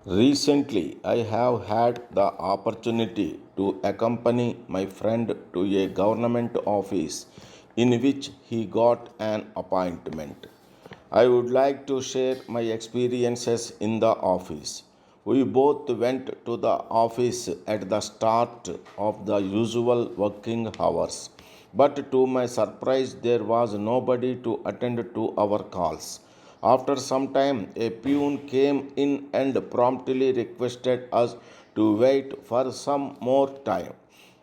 Recently, I have had the opportunity to accompany my friend to a government office in which he got an appointment. I would like to share my experiences in the office. We both went to the office at the start of the usual working hours, but to my surprise, there was nobody to attend to our calls. After some time, a peon came in and promptly requested us to wait for some more time.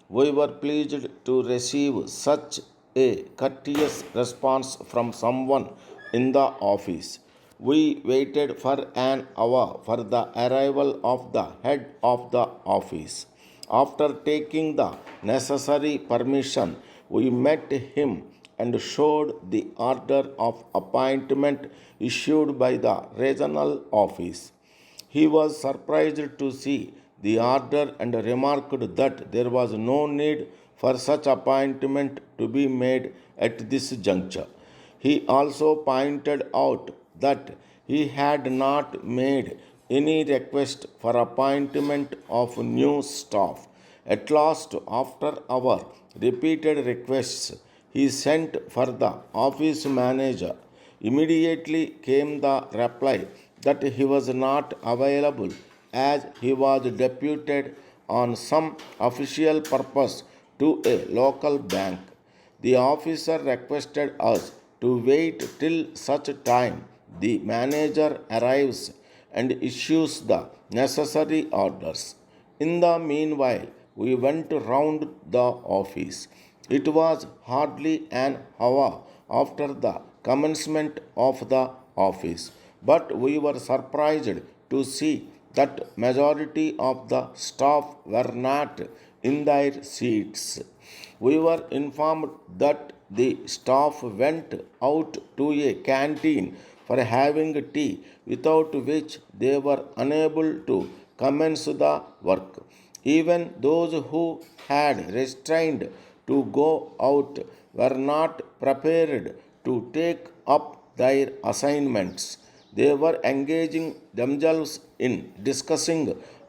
We were pleased to receive such a courteous response from someone in the office. We waited for an hour for the arrival of the head of the office. After taking the necessary permission, we met him and showed the order of appointment issued by the regional office. He was surprised to see the order and remarked that there was no need for such appointment to be made at this juncture. He also pointed out that he had not made any request for appointment of new staff. At last, after our repeated requests, he sent for the office manager. Immediately came the reply that he was not available as he was deputed on some official purpose to a local bank. The officer requested us to wait till such time the manager arrives and issues the necessary orders. In the meanwhile, we went round the office. It was hardly an hour after the commencement of the office, but we were surprised to see that majority of the staff were not in their seats. We were informed that the staff went out to a canteen for having tea, without which they were unable to commence the work. Even those who had restrained to go out were not prepared to take up their assignments. They were engaging themselves in discussing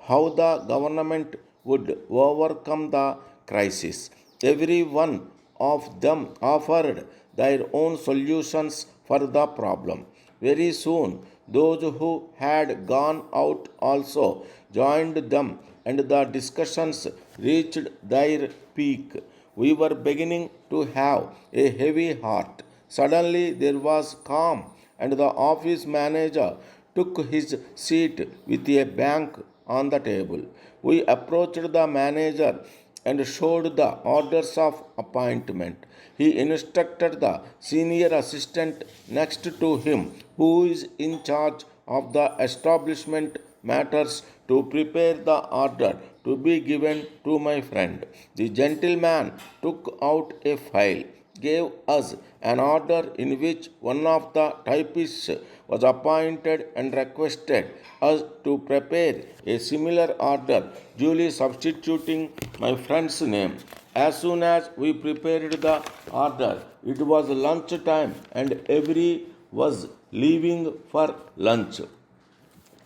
how the government would overcome the crisis. Every one of them offered their own solutions for the problem. Very soon, those who had gone out also joined them, and the discussions reached their peak. We were beginning to have a heavy heart. Suddenly, there was calm, and the office manager took his seat with a bank on the table. We approached the manager and showed the orders of appointment. He instructed the senior assistant next to him, who is in charge of the establishment matters, to prepare the order to be given to my friend. The gentleman took out a file, gave us an order in which one of the typists was appointed and requested us to prepare a similar order, duly substituting my friend's name. As soon as we prepared the order, it was lunch time and every was leaving for lunch.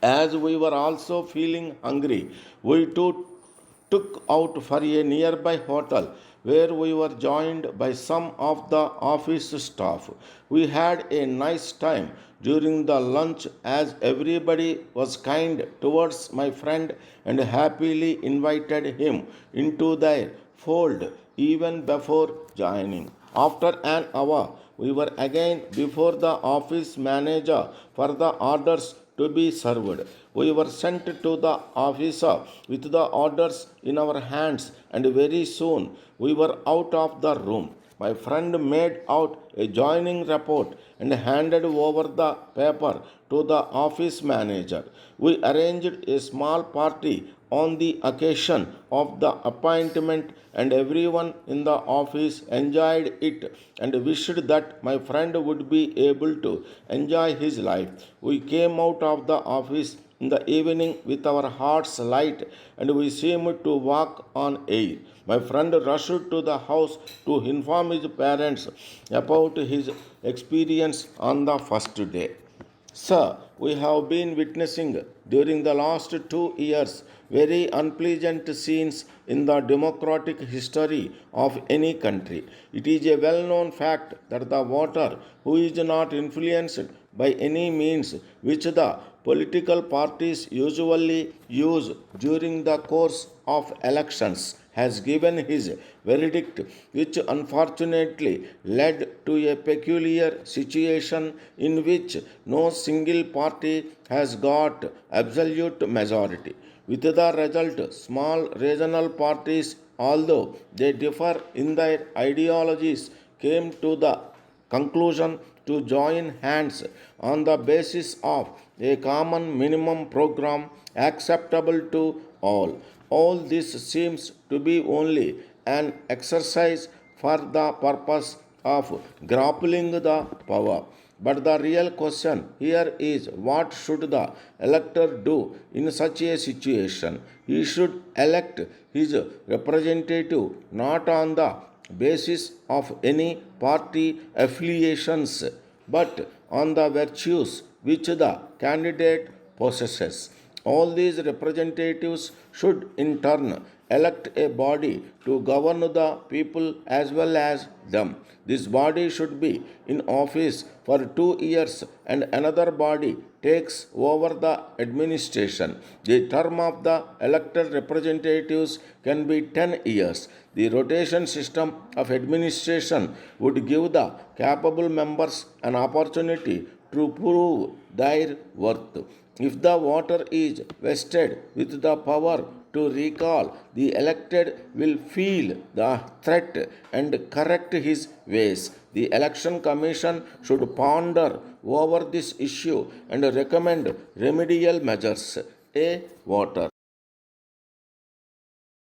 As we were also feeling hungry, we too took out for a nearby hotel where we were joined by some of the office staff. We had a nice time during the lunch as everybody was kind towards my friend and happily invited him into their fold even before joining. After an hour, we were again before the office manager for the orders to be served. We were sent to the officer with the orders in our hands, and very soon we were out of the room. My friend made out a joining report and handed over the paper to the office manager. We arranged a small party on the occasion of the appointment, and everyone in the office enjoyed it and wished that my friend would be able to enjoy his life. We came out of the office in the evening with our hearts light, and we seemed to walk on air. My friend rushed to the house to inform his parents about his experience on the first day. Sir, we have been witnessing during the last 2 years very unpleasant scenes in the democratic history of any country. It is a well known fact that the voter who is not influenced by any means which the political parties usually use during the course of elections has given his verdict, which unfortunately led to a peculiar situation in which no single party has got absolute majority. With the result, small regional parties, although they differ in their ideologies, came to the conclusion to join hands on the basis of a common minimum program acceptable to all. All this seems to be only an exercise for the purpose of grappling the power. But the real question here is, what should the elector do in such a situation? He should elect his representative not on the basis of any party affiliations but on the virtues which the candidate possesses. All these representatives should in turn elect a body to govern the people as well as them. This body should be in office for 2 years and another body takes over the administration. The term of the elected representatives can be 10 years. The rotation system of administration would give the capable members an opportunity to prove their worth. If the voter is vested with the power to recall, the elected will feel the threat and correct his ways. The Election Commission should ponder over this issue and recommend remedial measures. A voter.